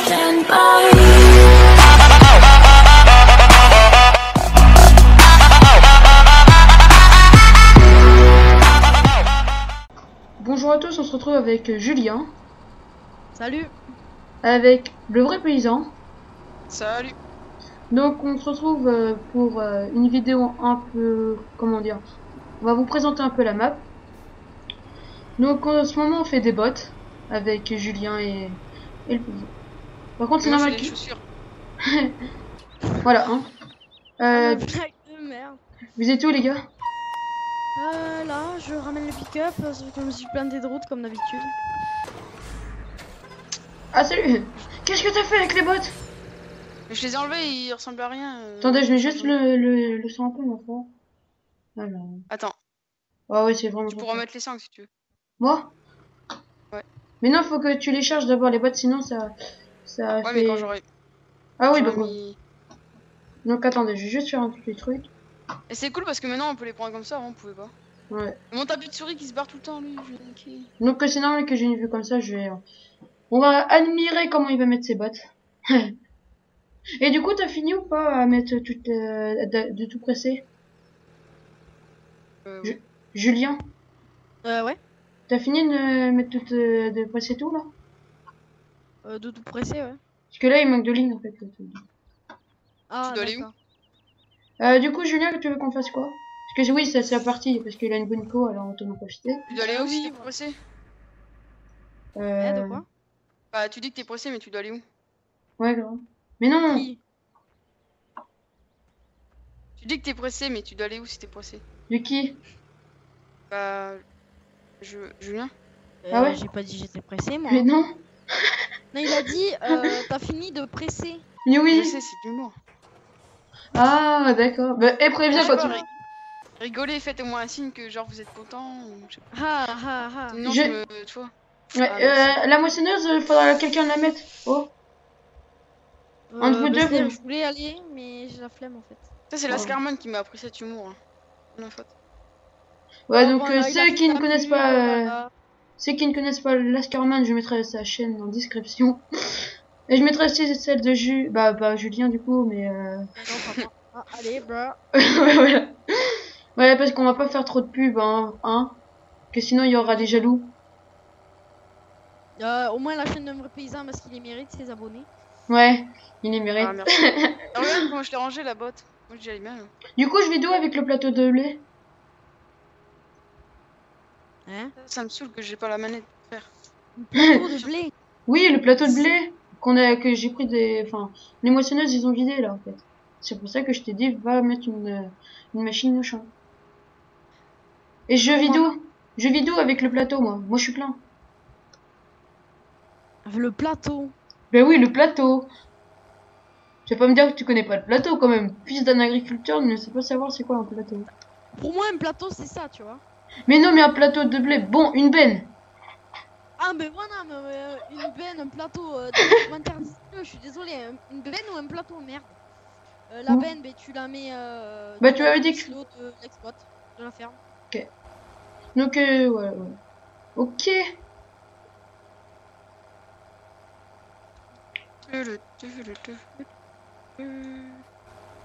stand by. Bonjour à tous, on se retrouve avec Julien, Salut. avec le vrai paysan. Salut. Donc on se retrouve pour une vidéo un peu, comment dire, on va vous présenter un peu la map. Donc en ce moment on fait des bots avec Julien et le paysan. Par contre c'est Moi, normal je fais que... les chaussures. Voilà, hein. Blague de merde. Vous êtes où les gars? Là, je ramène le pick-up parce que je me suis planté de route comme d'habitude. Ah salut. Qu'est-ce que t'as fait avec les bots? Mais je les ai enlevés, ils ressemblent à rien. Attendez, je mets juste le sang un peu ma foi. Voilà. Attends, Ah ouais c'est vraiment tu pas pourras ça. mettre les sangs si tu veux. Moi? Ouais. Mais non, faut que tu les charges d'abord les bots, sinon ça Ouais, fait... mais quand j'aurai. Ah oui, j'aurai donc... mis- Donc attendez, je vais juste faire un petit truc. Et c'est cool parce que maintenant on peut les prendre comme ça, avant on pouvait pas. Ouais. Mon tapis de souris qui se barre tout le temps, lui, je vais niquer. Donc c'est normal que j'ai une vue comme ça, je vais... On va admirer comment il va mettre ses bottes. Et du coup, t'as fini ou pas à mettre tout, de tout presser? Oui. Julien, Ouais. t'as fini de mettre tout, de presser tout là? De tout pressé, ouais. Parce que là, il manque de lignes en fait. Ah, Tu dois aller où? d'accord. Du coup, Julien, tu veux qu'on fasse quoi? Parce que oui, c'est la partie, parce qu'il a une bonne co, alors on t'en a profité. Tu dois aller où si oui, t'es pressé? De quoi? Bah, tu dis que t'es pressé, mais tu dois aller où? Ouais, grave. Mais non! Qui? Tu dis que t'es pressé, mais tu dois aller où si t'es pressé? De qui? Bah. Julien? Ah ouais? J'ai pas dit j'étais pressé, moi. Mais non! Non, il a dit t'as fini de presser. Mais Je oui! sais, c'est de l'humour. Ah, d'accord. Bah, préviens Je sais quand pas, tu... Rigolez, faites au moins un signe que genre vous êtes content ou je sais pas. Ah. Sinon, Je- je me. Tu vois. Ouais, Ah, merci. la moissonneuse, faudra que quelqu'un la mette. Oh, Entre vous deux, vous- Je voulais aller, mais j'ai la flemme en fait. Ça, c'est Oh. la Scarman qui m'a appris cet humour. Hein. C'est ma faute. Ouais, Oh, donc voilà, il a ceux fait qui ne sa connaissent pub, pas, voilà. ceux qui ne connaissent pas Lascarman, je mettrai sa chaîne en description. Et je mettrai aussi celle de Julien du coup, mais Mais non, pas moi. Ah, allez, bro. ouais, voilà. Ouais, parce qu'on va pas faire trop de pub, hein, que sinon il y aura des jaloux. Au moins la chaîne d'un vrai paysan parce qu'il les mérite ses abonnés. Ouais, il les mérite. Ah, merci. Ah, regarde comment je l'ai rangé la botte. Moi, j'y allais bien. Là. Du coup, je vais d'où avec le plateau de lait? Hein? Ça me saoule que j'ai pas la manette pour faire. Plateau de blé. Oui, le plateau de blé que j'ai pris des, enfin, les moissonneuses ils ont vidé là en fait. C'est pour ça que je t'ai dit va mettre une machine au champ. Et je vis d'où? Je vis d'où avec le plateau moi? Moi je suis plein. Le plateau. Ben oui, le plateau. Tu vas pas me dire que tu connais pas le plateau quand même. Fils d'un agriculteur ne sait pas savoir c'est quoi un plateau. Pour moi, un plateau, c'est ça, tu vois. Mais non, mais un plateau de blé. Bon, une benne. Ah, mais voilà, mais, une benne, un plateau. Je suis désolé, une benne ou un plateau, merde. La Ouh. benne, tu la mets. Bah, dans tu la m'avais dit que- silo de l'exploit, de la ferme. Donc, ouais. Ok.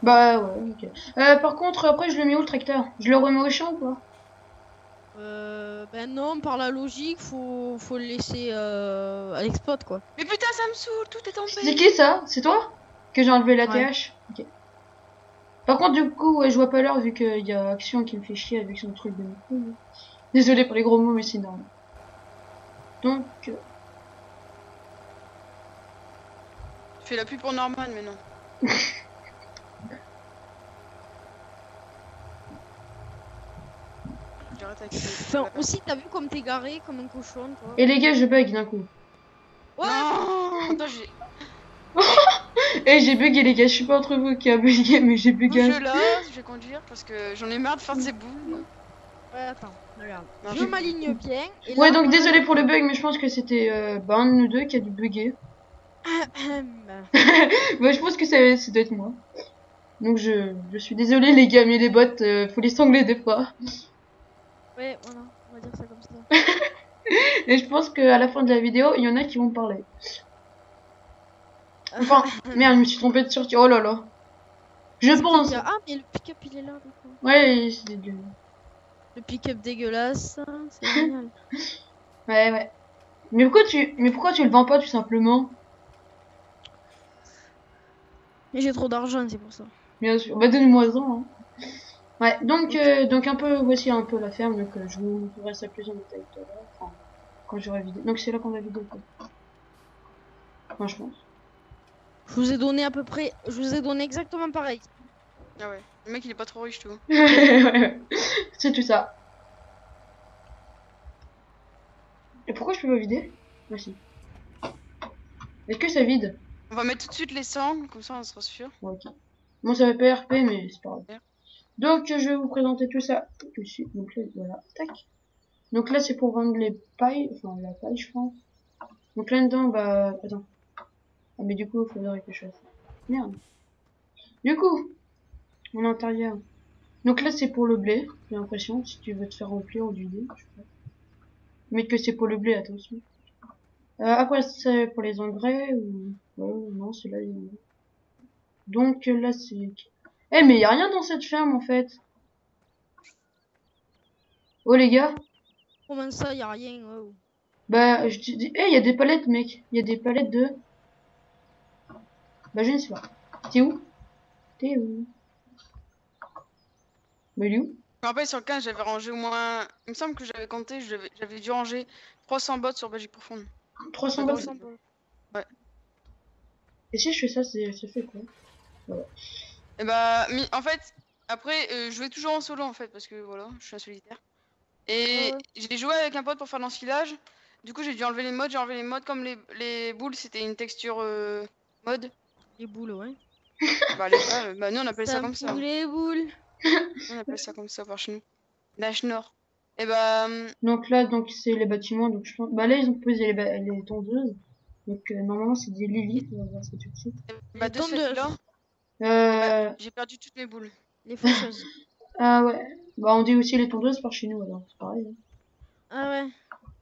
Bah, ouais, ok. Par contre, après, je le mets où le tracteur? Je le remets au champ ou pas? Ben non, par la logique, faut le laisser à l'exploit, quoi. Mais putain, ça me saoule, tout est tombé. C'est qui ça? C'est toi? Que j'ai enlevé la Ouais. TH? Ok. Par contre, du coup, ouais, je vois pas l'heure vu qu'il y a Action qui me fait chier avec son truc de micro. Désolé pour les gros mots, mais c'est normal. Donc, Tu fais la pub pour Norman, mais non. J'arrête avec Enfin, aussi, t'as vu comme t'es garé, comme un cochon, toi. et les gars, je bug d'un coup. Ouais, Non, attends, j'ai. Eh, j'ai bugué les gars, je suis pas entre vous qui a bugué, mais j'ai bugué. Je là, je vais conduire parce que j'en ai marre de faire de ces boules. ouais, attends, regarde. Non, Je j'ai- m'aligne bien. Et Ouais, là, donc voilà, désolé pour le bug, mais je pense que c'était un de nous deux qui a dû bugger. Ouais, je pense que ça doit être moi. Donc je suis désolé les gars, mais les bots, faut les sangler des fois. Ouais, voilà, on va dire ça comme ça. Et je pense qu'à la fin de la vidéo, il y en a qui vont parler. Enfin, merde, je me suis trompé de sortie. Oh là là. Je pense. Ah, mais le pick-up il est là. d'accord. Ouais, c'est Le pick-up dégueulasse, c'est génial. ouais, ouais. Mais pourquoi tu le vends pas tout simplement? Mais j'ai trop d'argent, c'est pour ça. Bien sûr. Bah, donne-moi-en, hein. Ouais, donc un peu, voici un peu la ferme, donc je vous montrerai ça plus en détail tout à l'heure. Enfin, quand j'aurai vidé. Donc c'est là qu'on va vider, quoi. Franchement. Je vous ai donné à peu près, je vous ai donné exactement pareil. Ah ouais. Le mec il est pas trop riche, tu vois. Ouais, c'est tout ça. Et pourquoi je peux pas vider? Merci. Est-ce que ça vide? On va mettre tout de suite les sangles, comme ça on sera sûr. Ouais, ok. Bon, ça va pas RP, mais c'est pas grave. Donc, je vais vous présenter tout ça tout de suite. Donc là, voilà, tac. Donc là, c'est pour vendre les pailles, enfin la paille, je pense. Donc là-dedans, bah, attends. Ah, mais du coup, il faudrait que je fasse. Merde. Du coup, mon intérieur. Donc là, c'est pour le blé, j'ai l'impression, si tu veux te faire remplir du blé, je sais pas. Mais que c'est pour le blé, attention. Après, c'est pour les engrais ou... Ouais, non, c'est là. Donc là, c'est... Eh, mais y a rien dans cette ferme, en fait. Oh, les gars. Comment ça, y a rien. Oh. Bah, je te dis... Eh, y a des palettes, mec. Y a des palettes de... Bah, je ne sais pas. T'es où? T'es où? Bah, il est où? Je me rappelle sur le 15 j'avais rangé au moins. Il me semble que j'avais compté, j'avais dû ranger 300 bottes sur Belgique Profonde. 300 Bah, balles. 300 balles. Ouais. Et si je fais ça, ça fait quoi? Voilà. Et bah, en fait, après, je jouais toujours en solo en fait, parce que voilà, je suis un solitaire. Et Ouais. j'ai joué avec un pote pour faire l'enfilage. Du coup, j'ai dû enlever les modes. J'ai enlevé les modes comme les boules, c'était une texture mode. Les boules, ouais. Bah, bah, nous on appelle ça comme ça. Les boules. On appelle ça comme ça par chez nous. Nage Nord. Et bah, Donc là, donc c'est les bâtiments. Donc je pense... Bah là, ils ont posé les tondeuses. Donc normalement, c'est des Lilith. On va voir ça tout de suite. bah de ce tondeuses. fait-là, j'ai perdu toutes mes boules. Les faucheuses. Ah ouais. Bah on dit aussi les tondeuses par chez nous, alors c'est pareil. Hein. Ah ouais.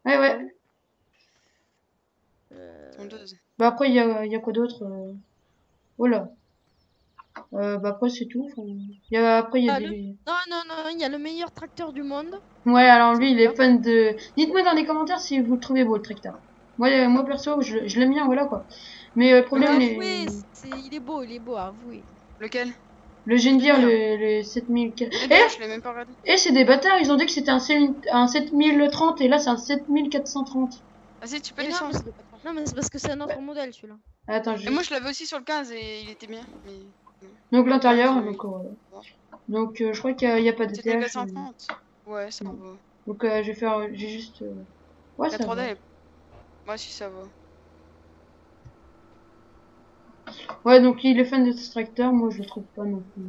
Ouais, ouais. Tondeuse. Bah après, y a quoi d'autre Oh là. Bah après, c'est tout. Enfin, après, il y a Ah, des... Non, non, non, il y a le meilleur tracteur du monde. Ouais, alors lui, il est fan de... Dites-moi dans les commentaires si vous le trouvez beau, le tracteur. Moi perso, je l'aime bien, voilà quoi. Mais le problème, Avouez, il est beau, avouez. Lequel? le Gendir, le 7000... Je l'ai même pas regardé. C'est des bâtards, ils ont dit que c'était un 7030 et là c'est un 7430. Vas-y, tu peux Mais descendre. non, mais c'est parce que c'est un autre modèle celui-là. Attends, Et moi, je l'avais aussi sur le 15 et il était bien. Mais... Donc l'intérieur, Ouais, donc voilà. Donc je crois qu'il y a pas de c'était TH. 430. Ouais, ça va. Donc j'ai juste... Ouais, La ça 3D, va. moi si ça va. Ouais, donc il est fan de ce tracteur, moi je le trouve pas non plus.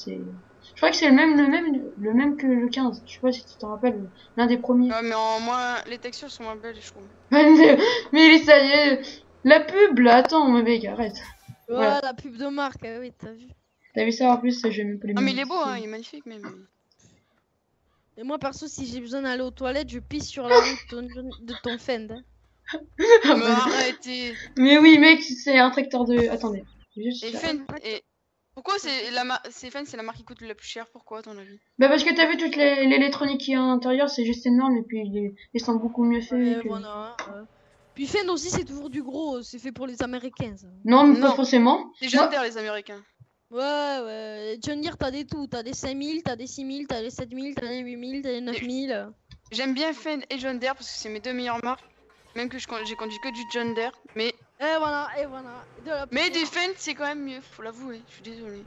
Je crois que c'est le même que le 15. Je sais pas si tu t'en rappelles, l'un des premiers. Ouais, mais en moins, les textures sont moins belles, je trouve. Mais ça y est, la pub là, attends, mon mec, arrête. Ouais, Voilà. la pub de marque, oui, t'as vu. T'as vu ça en plus, j'ai même pas les Non, mais il mêmes. est beau, hein, il est magnifique même. Et moi, perso, si j'ai besoin d'aller aux toilettes, je pisse sur la route de ton Fend. Hein. Ah, Mais bah, arrêtez. mais oui, mec, c'est un tracteur de... Attendez. Juste... Et Fenn, et pourquoi c'est Fenn, c'est la marque qui coûte la plus chère? Pourquoi, à ton avis? Bah parce que t'as vu toute l'électronique qui est à l'intérieur, c'est juste énorme et puis ils sont beaucoup mieux faits. Ouais, que... voilà, Puis Fend aussi, c'est toujours du gros, c'est fait pour les Américains. Ça. Non, mais pas Non. forcément. C'est Moi- John Deere, les Américains. Ouais. John Deere, t'as des tout. T'as des 5000, t'as des 6000, t'as des 7000, t'as des 8000, t'as des 9000. J'aime bien Fenn et John Deere parce que c'est mes deux meilleures marques. Même que j'ai conduit que du John Deere. Mais Et voilà. du Fenn, c'est quand même mieux, faut l'avouer. Je suis désolée.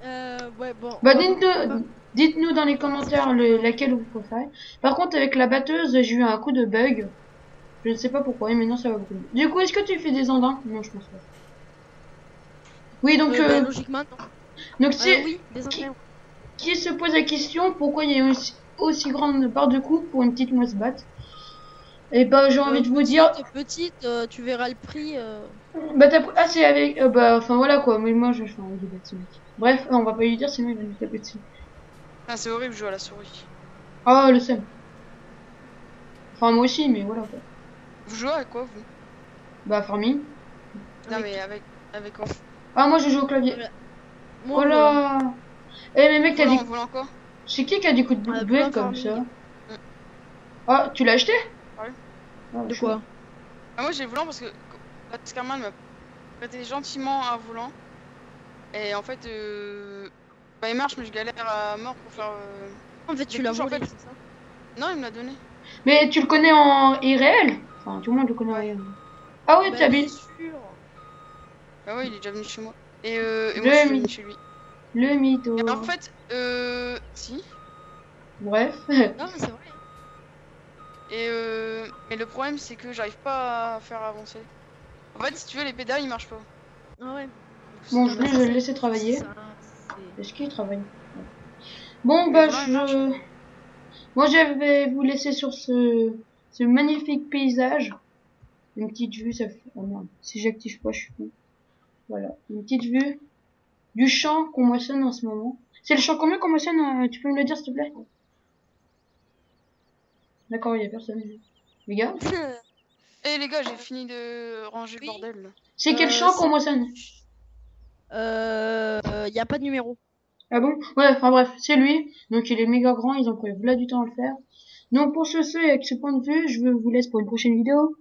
Ouais, bon. Bah dites-nous dans les commentaires laquelle vous préférez. Par contre, avec la batteuse, j'ai eu un coup de bug. Je ne sais pas pourquoi, mais maintenant ça va beaucoup mieux. Du coup, est-ce que tu fais des andins? Non, je pense pas. Oui, donc Logiquement, non. donc c'est Oui, des entraînements. qui se pose la question pourquoi il y a une aussi grande barre de coupe pour une petite moisse batte. Et bah j'ai envie de vous dire Petite, tu verras le prix. bah c'est avec bah enfin voilà quoi, mais moi je fais un vidéo de ce mec. Bref, on va pas lui dire sinon il va nous taper dessus. Ah, c'est horrible, je joue à la souris. Ah le seum. Enfin moi aussi mais voilà quoi. Vous jouez à quoi, vous? Bah farming. Non, mais avec quoi? Ah, moi je joue au clavier. Moi, Oh là. Eh, mais mec, t'as dit. Volant quoi? C'est qui a des coups de Ah, bouée volant comme farming. ça? Ah, tu l'as acheté? Ouais. Ah, De chaud. quoi? Ah, moi j'ai le volant parce que Scarman m'a prêté gentiment un volant. Et en fait, bah, il marche, mais je galère à mort pour faire. En fait, tu des l'as touches, en volé, fait. c'est ça? Non, il me l'a donné. Mais tu le connais en irréel? Enfin, tout le monde le connaît en Ouais. irréel. Ah oui, Bah, t'as bien bien. sûr. Bah ouais, il est déjà venu chez moi. Et moi, je Le suis venu mythe. chez lui. Le mytho. Et en fait, si. Bref. Non, mais c'est vrai. Et mais le problème, c'est que j'arrive pas à faire avancer. En fait, si tu veux, les pédales, ils marchent pas. Ah ouais. Bon, Bah, je vais ça, le c'est- laisser travailler. ça, c'est- Est-ce qu'il travaille? Bon, Le bah, volant, il marche. moi, je vais vous laisser sur ce magnifique paysage. Une petite vue, ça fait. Oh merde, si j'active pas, je suis con. Voilà, une petite vue du champ qu'on moissonne en ce moment. C'est le champ combien qu'on moissonne? Tu peux me le dire, s'il te plaît? D'accord, il y a personne. Les gars, Eh les gars, j'ai fini de ranger le Oui. bordel. Là. c'est quel champ qu'on moissonne? Y a pas de numéro. Ah bon? Ouais, enfin bref, c'est lui. Donc il est méga grand, ils ont pris là du temps à le faire. Donc pour ce et avec ce point de vue, je vous laisse pour une prochaine vidéo.